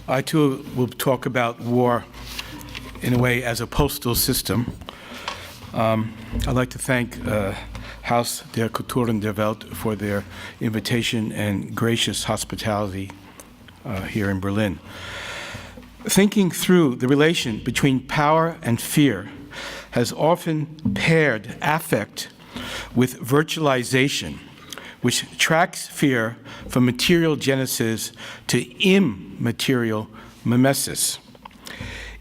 I too will talk about war in a way as a postal system. I'd like to thank Haus der Kultur und der Welt for their invitation and gracious hospitality here in Berlin. Thinking through the relation between power and fear has often paired affect with virtualization, which tracks fear from material genesis to immaterial mimesis.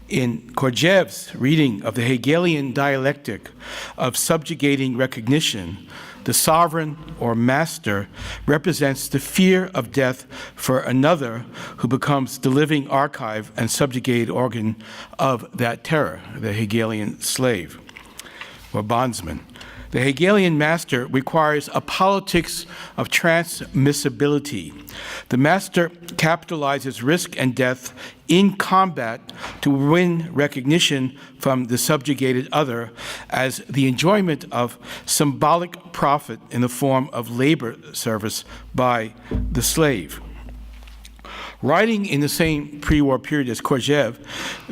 In Kojève's reading of the Hegelian dialectic of subjugating recognition, the sovereign or master represents the fear of death for another who becomes the living archive and subjugated organ of that terror, the Hegelian slave or bondsman. The Hegelian master requires a politics of transmissibility. The master capitalizes risk and death in combat to win recognition from the subjugated other as the enjoyment of symbolic profit in the form of labor service by the slave. Writing in the same pre-war period as Kojève,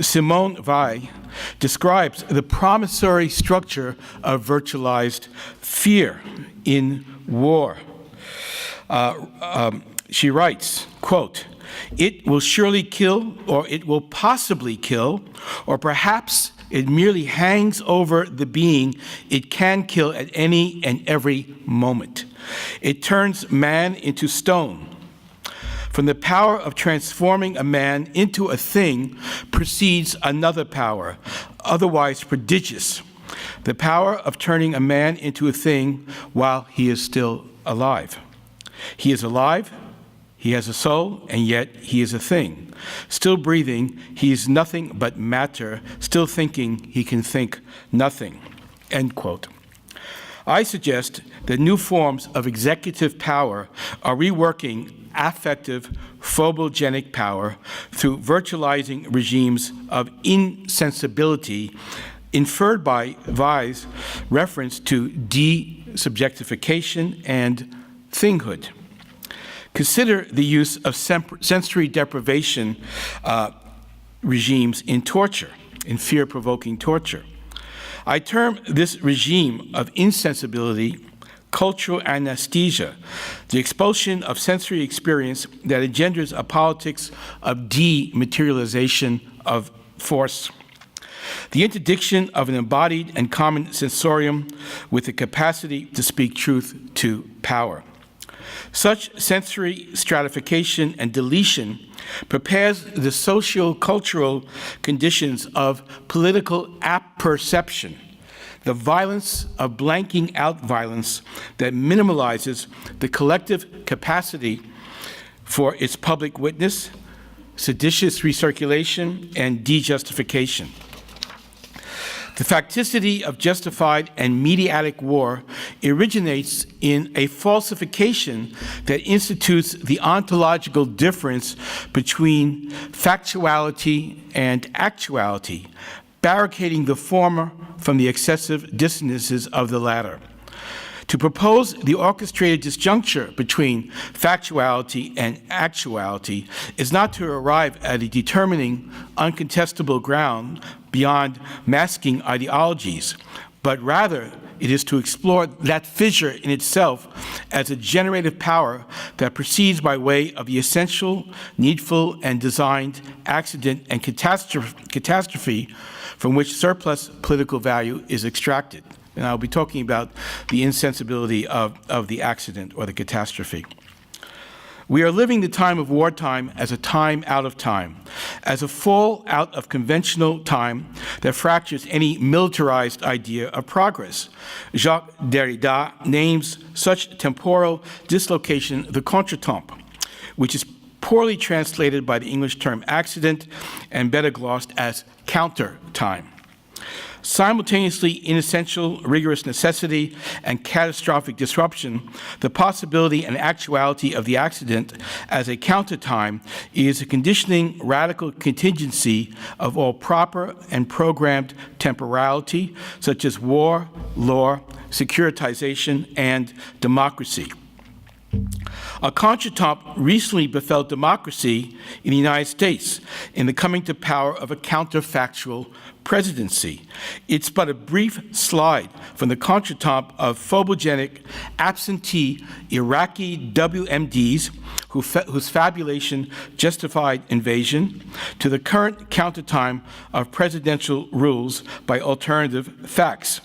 Simone Weil describes the promissory structure of virtualized fear in war. She writes, quote, "It will surely kill, or it will possibly kill, or perhaps it merely hangs over the being it can kill at any and every moment. It turns man into stone. From the power of transforming a man into a thing proceeds another power, otherwise prodigious, the power of turning a man into a thing while he is still alive. He is alive, he has a soul, and yet he is a thing. Still breathing, he is nothing but matter. Still thinking, he can think nothing." End quote. I suggest that new forms of executive power are reworking affective, phobogenic power through virtualizing regimes of insensibility inferred by Weil's reference to desubjectification and thinghood. Consider the use of sensory deprivation regimes in torture, in fear-provoking torture. I term this regime of insensibility cultural anesthesia, the expulsion of sensory experience that engenders a politics of dematerialization of force. The interdiction of an embodied and common sensorium with the capacity to speak truth to power. Such sensory stratification and deletion prepares the socio-cultural conditions of political apperception, the violence of blanking out violence that minimalizes the collective capacity for its public witness, seditious recirculation, and dejustification. The facticity of justified and mediatic war originates in a falsification that institutes the ontological difference between factuality and actuality, barricading the former from the excessive dissonances of the latter. To propose the orchestrated disjuncture between factuality and actuality is not to arrive at a determining, uncontestable ground beyond masking ideologies, but rather it is to explore that fissure in itself as a generative power that proceeds by way of the essential, needful, and designed accident and catastrophe from which surplus political value is extracted. And I'll be talking about the insensibility of the accident or the catastrophe. We are living the time of wartime as a time out of time, as a fall out of conventional time that fractures any militarized idea of progress. Jacques Derrida names such temporal dislocation the contretemps, which is poorly translated by the English term accident and better glossed as counter time. Simultaneously inessential, rigorous necessity and catastrophic disruption, the possibility and actuality of the accident as a counter-time is a conditioning radical contingency of all proper and programmed temporality, such as war, law, securitization, and democracy. A contretemps recently befell democracy in the United States in the coming to power of a counterfactual presidency. It's but a brief slide from the contretemps of phobogenic, absentee Iraqi WMDs whose fabulation justified invasion, to the current countertime of presidential rules by alternative facts,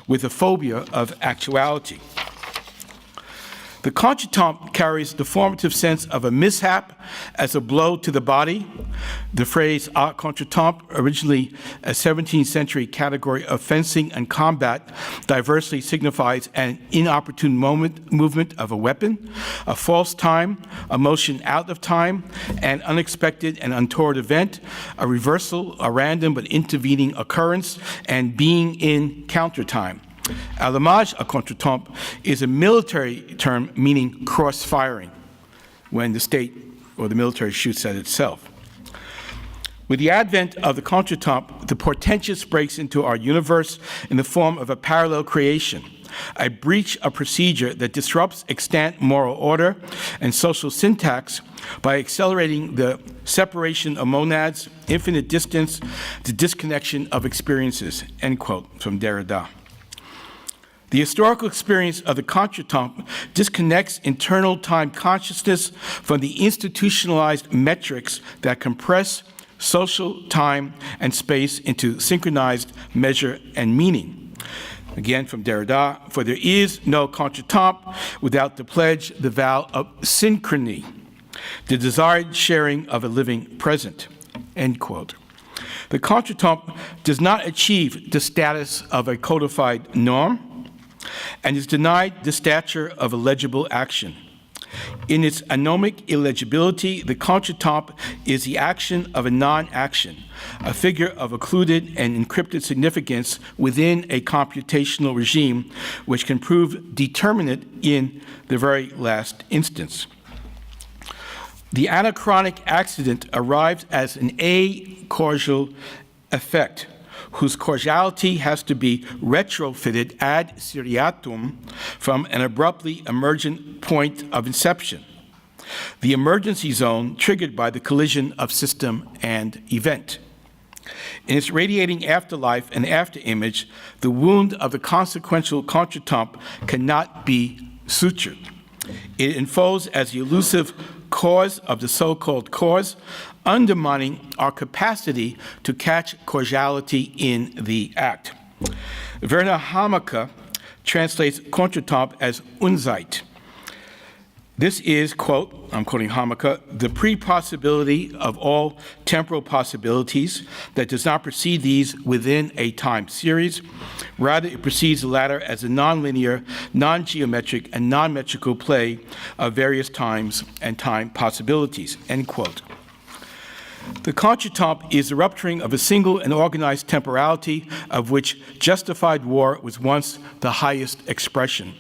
with a phobia of actuality. The contretemps carries the formative sense of a mishap as a blow to the body. The phrase à contretemps, originally a 17th century category of fencing and combat, diversely signifies an inopportune movement of a weapon, a false time, a motion out of time, an unexpected and untoward event, a reversal, a random but intervening occurrence, and being in countertime. Allumage à contretemps is a military term meaning cross-firing, when the state or the military shoots at itself. With the advent of the contretemps, the portentous breaks into our universe in the form of a parallel creation, a breach of procedure that disrupts extant moral order and social syntax by accelerating the separation of monads, infinite distance, the disconnection of experiences, end quote, from Derrida. The historical experience of the contretemps disconnects internal time consciousness from the institutionalized metrics that compress social time and space into synchronized measure and meaning. Again, from Derrida, for there is no contretemps without the pledge, the vow of synchrony, the desired sharing of a living present, end quote. The contretemps does not achieve the status of a codified norm, and is denied the stature of a legible action. In its anomic illegibility, the contretemps is the action of a non-action, a figure of occluded and encrypted significance within a computational regime which can prove determinate in the very last instance. The anachronic accident arrives as an acausal effect, whose causality has to be retrofitted ad seriatim from an abruptly emergent point of inception, the emergency zone triggered by the collision of system and event. In its radiating afterlife and afterimage, the wound of the consequential contretemps cannot be sutured. It unfolds as the elusive cause of the so-called cause, undermining our capacity to catch causality in the act. Werner Hamake translates contretemps as Unzeit. This is, quote, I'm quoting Hamake, the pre-possibility of all temporal possibilities that does not precede these within a time series. Rather, it precedes the latter as a nonlinear, non-geometric, and non-metrical play of various times and time possibilities, end quote. The contretemps is the rupturing of a single and organized temporality of which justified war was once the highest expression.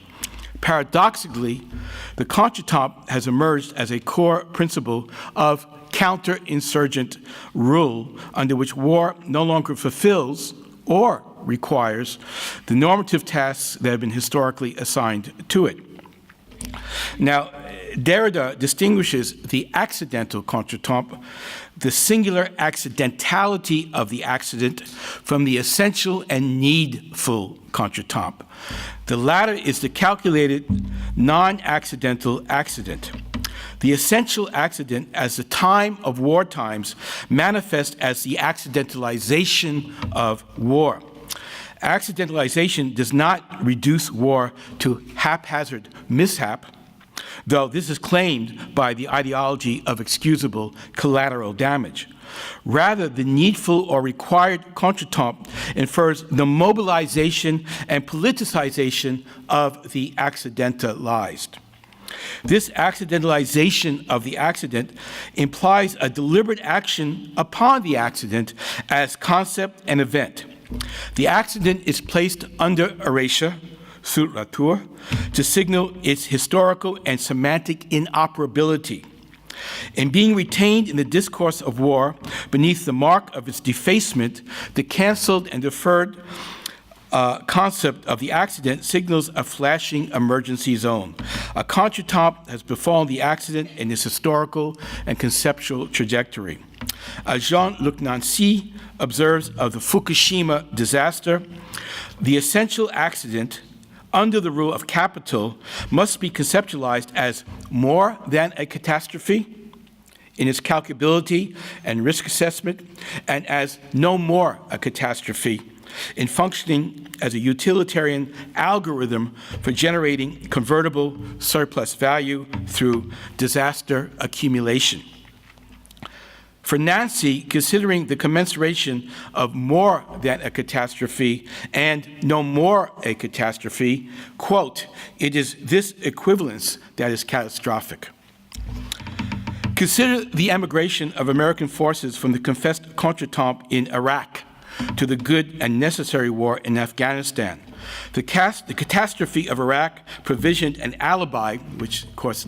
Paradoxically, the contretemps has emerged as a core principle of counterinsurgent rule under which war no longer fulfills or requires the normative tasks that have been historically assigned to it. Now, Derrida distinguishes the accidental contretemps, the singular accidentality of the accident, from the essential and needful contretemps. The latter is the calculated, non-accidental accident. The essential accident, as the time of war times, manifests as the accidentalization of war. Accidentalization does not reduce war to haphazard mishap, though this is claimed by the ideology of excusable collateral damage. Rather, the needful or required contretemps infers the mobilization and politicization of the accidentalized. This accidentalization of the accident implies a deliberate action upon the accident as concept and event. The accident is placed under erasure, sur la tour, to signal its historical and semantic inoperability. In being retained in the discourse of war beneath the mark of its defacement, the canceled and deferred concept of the accident signals a flashing emergency zone, A contretemps has befallen the accident in its historical and conceptual trajectory. As Jean-Luc Nancy observes of the Fukushima disaster, the essential accident under the rule of capital must be conceptualized as more than a catastrophe in its calculability and risk assessment, and as no more a catastrophe in functioning as a utilitarian algorithm for generating convertible surplus value through disaster accumulation. For Nancy, considering the commensuration of more than a catastrophe and no more a catastrophe, quote, it is this equivalence that is catastrophic. Consider the emigration of American forces from the confessed contretemps in Iraq to the good and necessary war in Afghanistan. The catastrophe of Iraq provisioned an alibi, which of course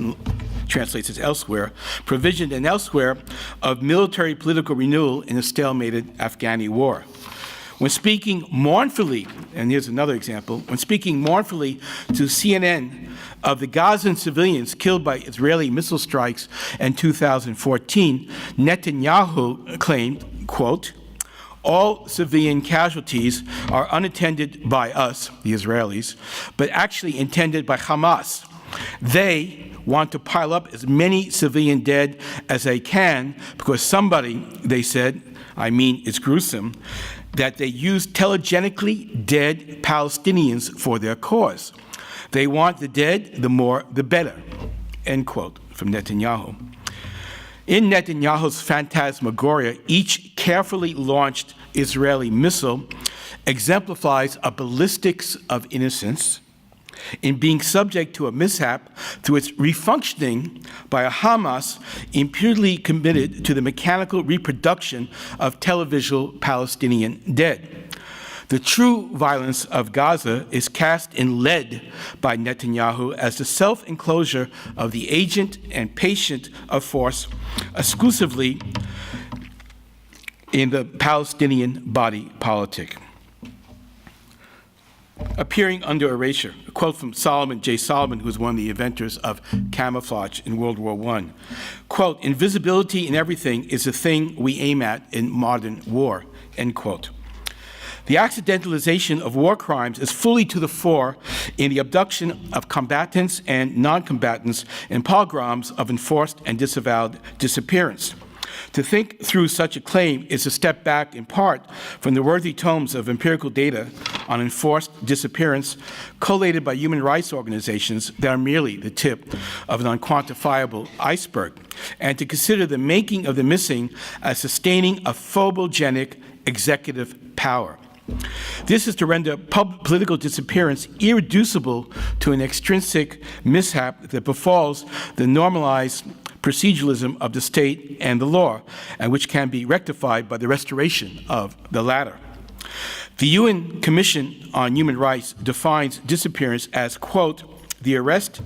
translates as elsewhere, provisioned and elsewhere of military political renewal in a stalemated Afghani war. When speaking mournfully, and here's another example, when speaking mournfully to CNN of the Gazan civilians killed by Israeli missile strikes in 2014, Netanyahu claimed, quote, all civilian casualties are unattended by us, the Israelis, but actually intended by Hamas. They want to pile up as many civilian dead as they can because somebody, they said, I mean, it's gruesome, that they use telegenically dead Palestinians for their cause. They want the dead, the more, the better, end quote, from Netanyahu. In Netanyahu's phantasmagoria, each carefully launched Israeli missile exemplifies a ballistics of innocence in being subject to a mishap through its refunctioning by a Hamas impudently committed to the mechanical reproduction of televisual Palestinian dead. The true violence of Gaza is cast in lead by Netanyahu as the self-enclosure of the agent and patient of force exclusively in the Palestinian body politic. Appearing under Erasure, a quote from Solomon J. Solomon, who was one of the inventors of camouflage in World War I. Quote, invisibility in everything is the thing we aim at in modern war, end quote. The accidentalization of war crimes is fully to the fore in the abduction of combatants and non-combatants in pogroms of enforced and disavowed disappearance. To think through such a claim is a step back in part from the worthy tomes of empirical data on enforced disappearance collated by human rights organizations that are merely the tip of an unquantifiable iceberg, and to consider the making of the missing as sustaining a phobogenic executive power. This is to render political disappearance irreducible to an extrinsic mishap that befalls the normalized proceduralism of the state and the law, and which can be rectified by the restoration of the latter. The UN Commission on Human Rights defines disappearance as, quote, the arrest,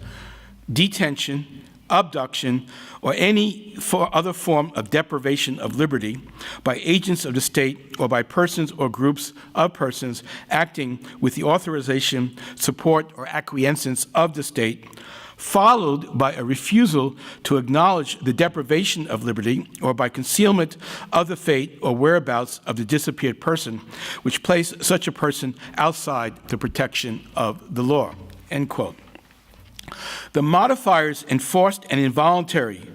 detention, abduction, or any other form of deprivation of liberty by agents of the state or by persons or groups of persons acting with the authorization, support, or acquiescence of the state, followed by a refusal to acknowledge the deprivation of liberty or by concealment of the fate or whereabouts of the disappeared person, which place such a person outside the protection of the law, end quote. The modifiers enforced and involuntary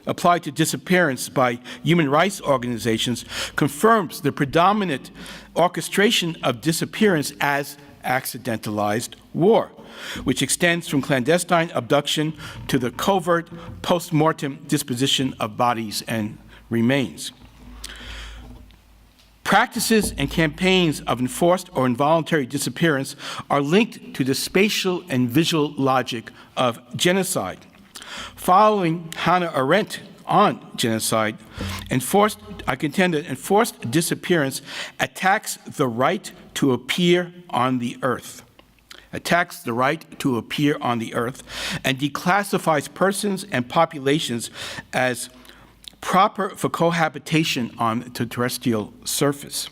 applied to disappearance by human rights organizations confirms the predominant orchestration of disappearance as accidentalized war, which extends from clandestine abduction to the covert post-mortem disposition of bodies and remains. Practices and campaigns of enforced or involuntary disappearance are linked to the spatial and visual logic of genocide. Following Hannah Arendt on genocide, I contend that enforced disappearance attacks the right to appear on the earth, and declassifies persons and populations as proper for cohabitation on the terrestrial surface.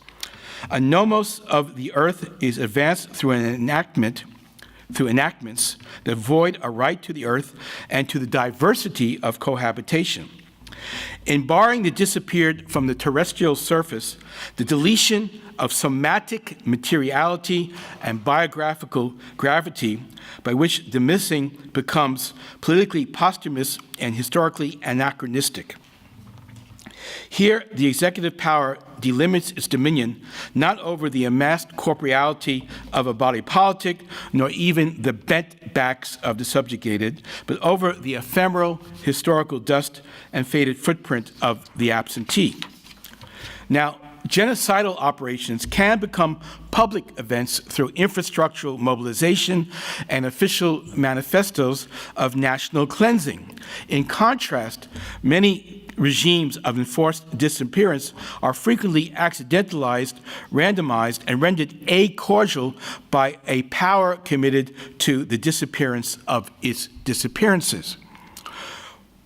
A nomos of the earth is advanced through an enactment through enactments that void a right to the earth and to the diversity of cohabitation. In barring the disappeared from the terrestrial surface, the deletion of somatic materiality and biographical gravity, by which the missing becomes politically posthumous and historically anachronistic. Here, the executive power delimits its dominion not over the amassed corporeality of a body politic, nor even the bent backs of the subjugated, but over the ephemeral historical dust and faded footprint of the absentee. Now, genocidal operations can become public events through infrastructural mobilization and official manifestos of national cleansing. In contrast, many regimes of enforced disappearance are frequently accidentalized, randomized, and rendered acausal by a power committed to the disappearance of its disappearances.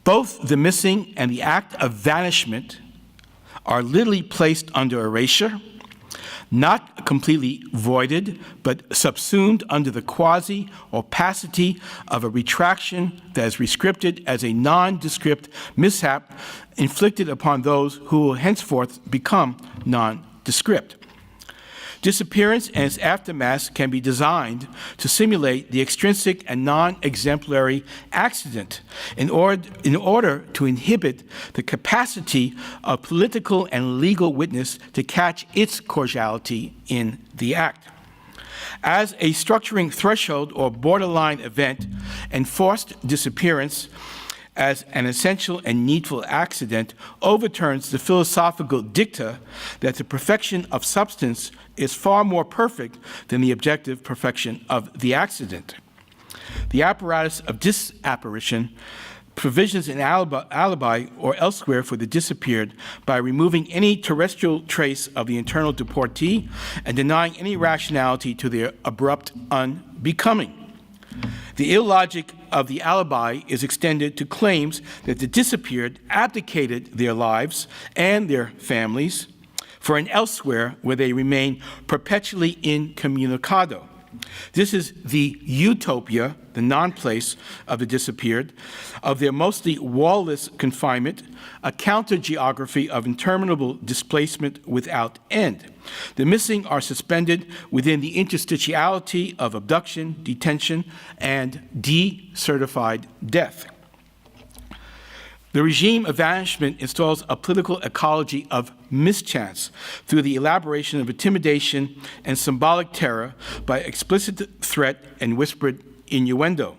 Both the missing and the act of vanishment are literally placed under erasure, not completely voided, but subsumed under the quasi-opacity of a retraction that is rescripted as a nondescript mishap inflicted upon those who will henceforth become nondescript. Disappearance and its aftermath can be designed to simulate the extrinsic and non-exemplary accident in order to inhibit the capacity of political and legal witness to catch its causality in the act. As a structuring threshold or borderline event, enforced disappearance as an essential and needful accident overturns the philosophical dicta that the perfection of substance is far more perfect than the objective perfection of the accident. The apparatus of disapparition provisions an alibi or elsewhere for the disappeared by removing any terrestrial trace of the internal deportee and denying any rationality to their abrupt unbecoming. The illogic of the alibi is extended to claims that the disappeared abdicated their lives and their families for an elsewhere where they remain perpetually incommunicado. This is the utopia, the non-place of the disappeared, of their mostly wall-less confinement, a counter-geography of interminable displacement without end. The missing are suspended within the interstitiality of abduction, detention, and decertified death. The regime of vanishment installs a political ecology of mischance through the elaboration of intimidation and symbolic terror by explicit threat and whispered innuendo,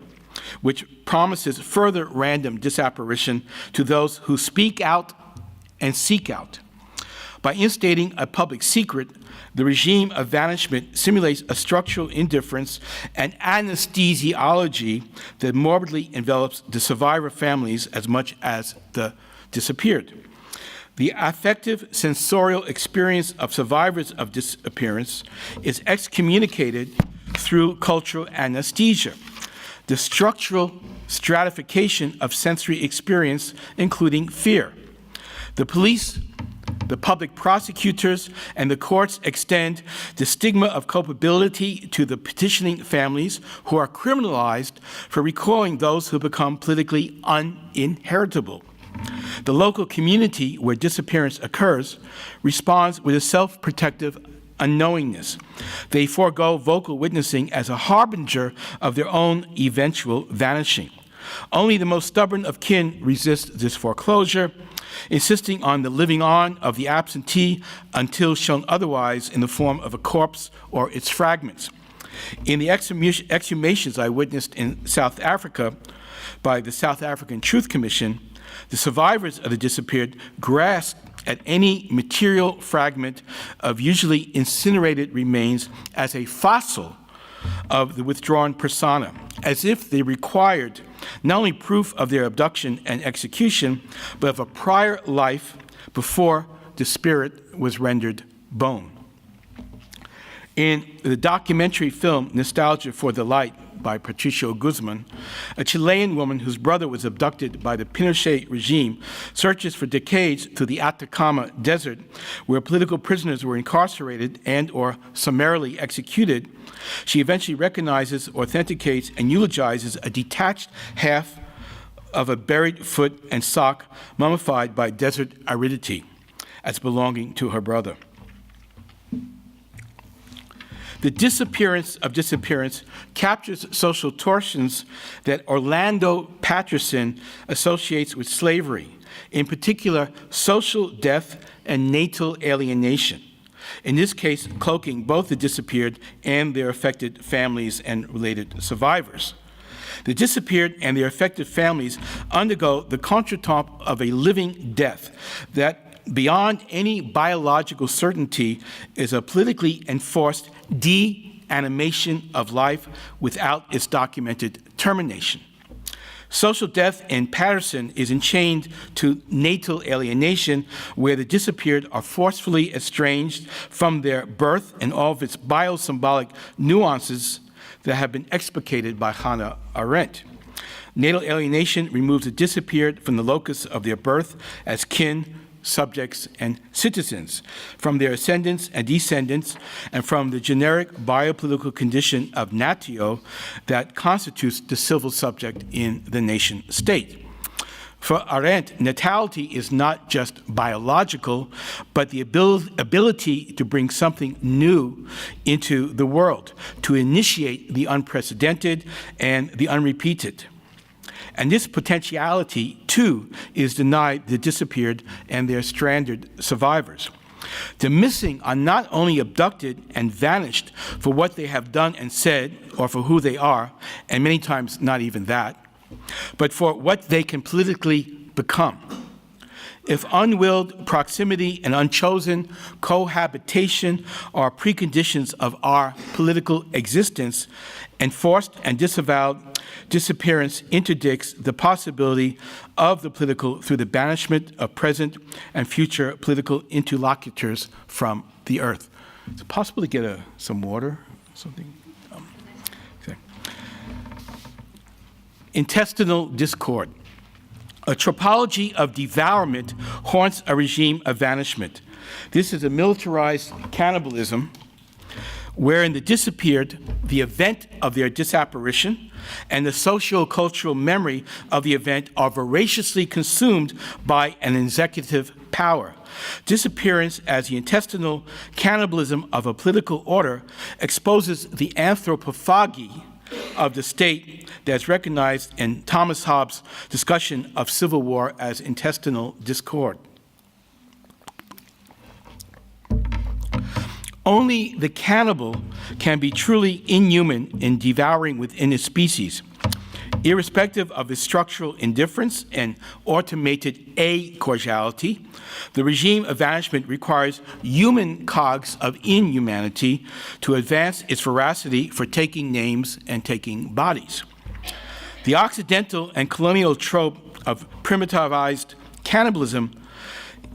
which promises further random disapparition to those who speak out and seek out. By instating a public secret, the regime of vanishment simulates a structural indifference and anesthesiology that morbidly envelops the survivor families as much as the disappeared. The affective sensorial experience of survivors of disappearance is excommunicated through cultural anesthesia. The structural stratification of sensory experience, including fear. The police, the public prosecutors, and the courts extend the stigma of culpability to the petitioning families who are criminalized for recalling those who become politically uninheritable. The local community where disappearance occurs responds with a self-protective unknowingness. They forego vocal witnessing as a harbinger of their own eventual vanishing. Only the most stubborn of kin resist this foreclosure, insisting on the living on of the absentee until shown otherwise in the form of a corpse or its fragments. In the exhumations I witnessed in South Africa by the South African Truth Commission, the survivors of the disappeared grasped at any material fragment of usually incinerated remains as a fossil of the withdrawn persona, as if they required not only proof of their abduction and execution, but of a prior life before the spirit was rendered bone. In the documentary film Nostalgia for the Light by Patricio Guzman, a Chilean woman whose brother was abducted by the Pinochet regime, searches for decades through the Atacama Desert, where political prisoners were incarcerated and or summarily executed. She eventually recognizes, authenticates, and eulogizes a detached half of a buried foot and sock mummified by desert aridity as belonging to her brother. The Disappearance of Disappearance captures social torsions that Orlando Patterson associates with slavery, in particular social death and natal alienation, in this case cloaking both the disappeared and their affected families and related survivors. The disappeared and their affected families undergo the contretemps of a living death that, beyond any biological certainty, is a politically enforced de-animation of life without its documented termination. Social death in Patterson is enchained to natal alienation, where the disappeared are forcefully estranged from their birth and all of its biosymbolic nuances that have been explicated by Hannah Arendt. Natal alienation removes the disappeared from the locus of their birth as kin, subjects, and citizens, from their ascendants and descendants, and from the generic biopolitical condition of natio that constitutes the civil subject in the nation state. For Arendt, natality is not just biological, but the ability to bring something new into the world, to initiate the unprecedented and the unrepeated. And this potentiality, too, is denied the disappeared and their stranded survivors. The missing are not only abducted and vanished for what they have done and said, or for who they are, and many times not even that, but for what they can politically become. If unwilled proximity and unchosen cohabitation are preconditions of our political existence, enforced and disavowed disappearance interdicts the possibility of the political through the banishment of present and future political interlocutors from the earth. Is it possible to get some water or something? Okay. Intestinal discord. A tropology of devourment haunts a regime of vanishment. This is a militarized cannibalism wherein the disappeared, the event of their disapparition, and the socio-cultural memory of the event are voraciously consumed by an executive power. Disappearance as the intestinal cannibalism of a political order exposes the anthropophagy of the state that's recognized in Thomas Hobbes' discussion of civil war as intestinal discord. Only the cannibal can be truly inhuman in devouring within his species, irrespective of his structural indifference and automated acausality. The regime of vanishment requires human cogs of inhumanity to advance its veracity for taking names and taking bodies. The Occidental and colonial trope of primitivized cannibalism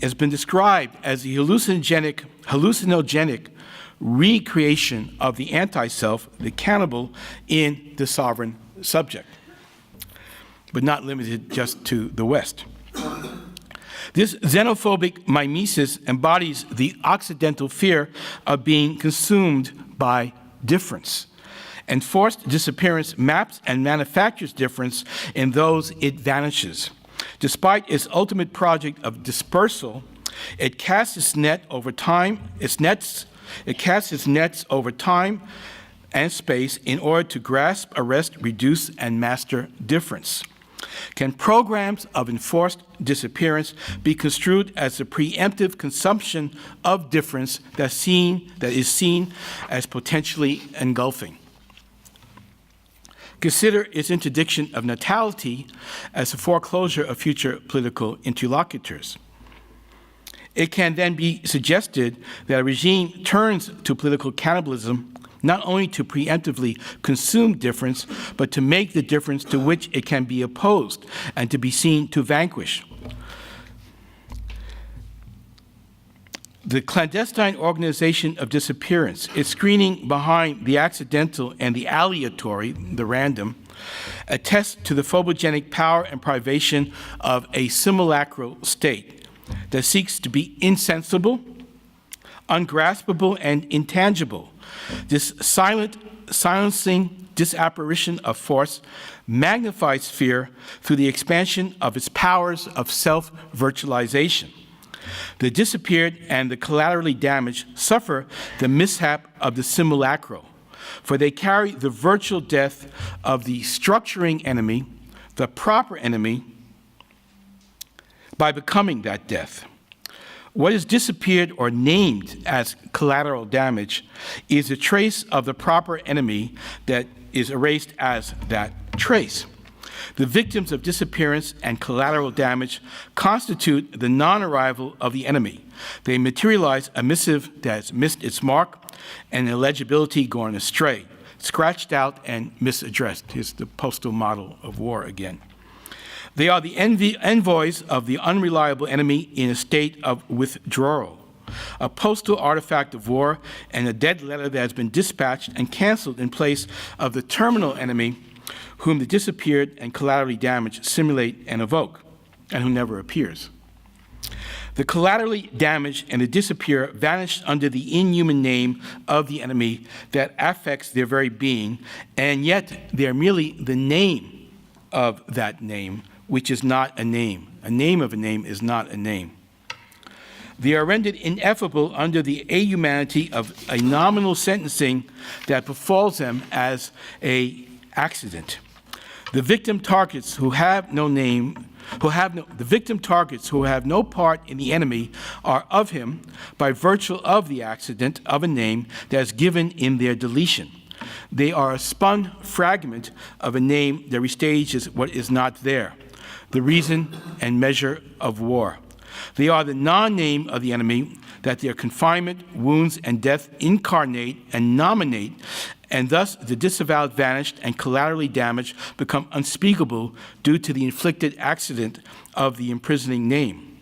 has been described as the hallucinogenic recreation of the anti-self, the cannibal, in the sovereign subject, but not limited just to the West. This xenophobic mimesis embodies the Occidental fear of being consumed by difference. Enforced disappearance maps and manufactures difference in those it vanishes. Despite its ultimate project of dispersal, it casts its net over time, it casts its nets over time and space in order to grasp, arrest, reduce, and master difference. Can programs of enforced disappearance be construed as the preemptive consumption of difference that is seen as potentially engulfing? Consider its interdiction of natality as a foreclosure of future political interlocutors. It can then be suggested that a regime turns to political cannibalism not only to preemptively consume difference, but to make the difference to which it can be opposed and to be seen to vanquish. The clandestine organization of disappearance, its screening behind the accidental and the aleatory, the random, attests to the phobogenic power and privation of a simulacral state that seeks to be insensible, ungraspable, and intangible. This silencing disapparition of force magnifies fear through the expansion of its powers of self-virtualization. The disappeared and the collaterally damaged suffer the mishap of the simulacral, for they carry the virtual death of the structuring enemy, the proper enemy, by becoming that death. What is disappeared or named as collateral damage is a trace of the proper enemy that is erased as that trace. The victims of disappearance and collateral damage constitute the non-arrival of the enemy. They materialize a missive that has missed its mark and illegibility gone astray, scratched out and misaddressed. Here's the postal model of war again. They are the envoys of the unreliable enemy in a state of withdrawal, a postal artifact of war and a dead letter that has been dispatched and canceled in place of the terminal enemy whom the disappeared and collaterally damaged simulate and evoke, and who never appears. The collaterally damaged and the disappear vanish under the inhuman name of the enemy that affects their very being, and yet they are merely the name of that name, which is not a name. A name of a name is not a name. They are rendered ineffable under the ahumanity of a nominal sentencing that befalls them as an accident. The victim targets who have no name, the victim targets who have no part in the enemy are of him by virtue of the accident of a name that is given in their deletion. They are a spun fragment of a name that restages what is not there, the reason and measure of war. They are the non-name of the enemy that their confinement, wounds, and death incarnate and nominate, and thus the disavowed vanished and collaterally damaged become unspeakable due to the inflicted accident of the imprisoning name.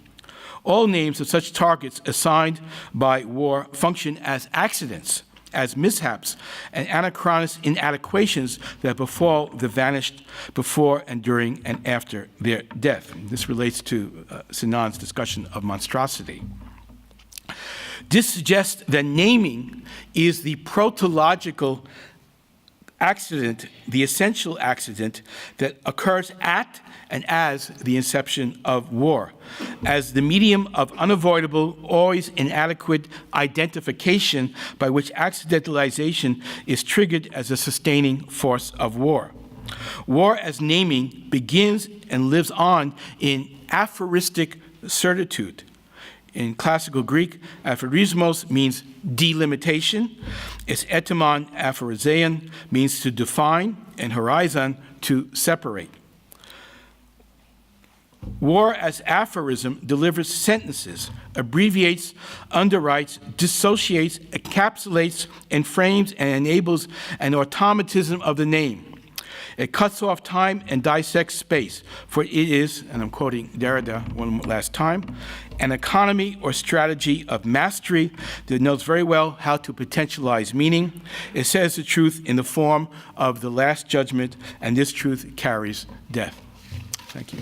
All names of such targets assigned by war function as accidents, as mishaps, and anachronous inadequations that befall the vanished before and during and after their death. This relates to Sinan's discussion of monstrosity. This suggests that naming is the protological accident, the essential accident that occurs at and as the inception of war, as the medium of unavoidable, always inadequate identification by which accidentalization is triggered as a sustaining force of war. War as naming begins and lives on in aphoristic certitude. In classical Greek, aphorismos means delimitation. Its etymon aphorizein means to define, and horizon to separate. War as aphorism delivers sentences, abbreviates, underwrites, dissociates, encapsulates, and frames and enables an automatism of the name. It cuts off time and dissects space, for it is, and I'm quoting Derrida one last time, an economy or strategy of mastery that knows very well how to potentialize meaning. It says the truth in the form of the last judgment, and this truth carries death. Thank you.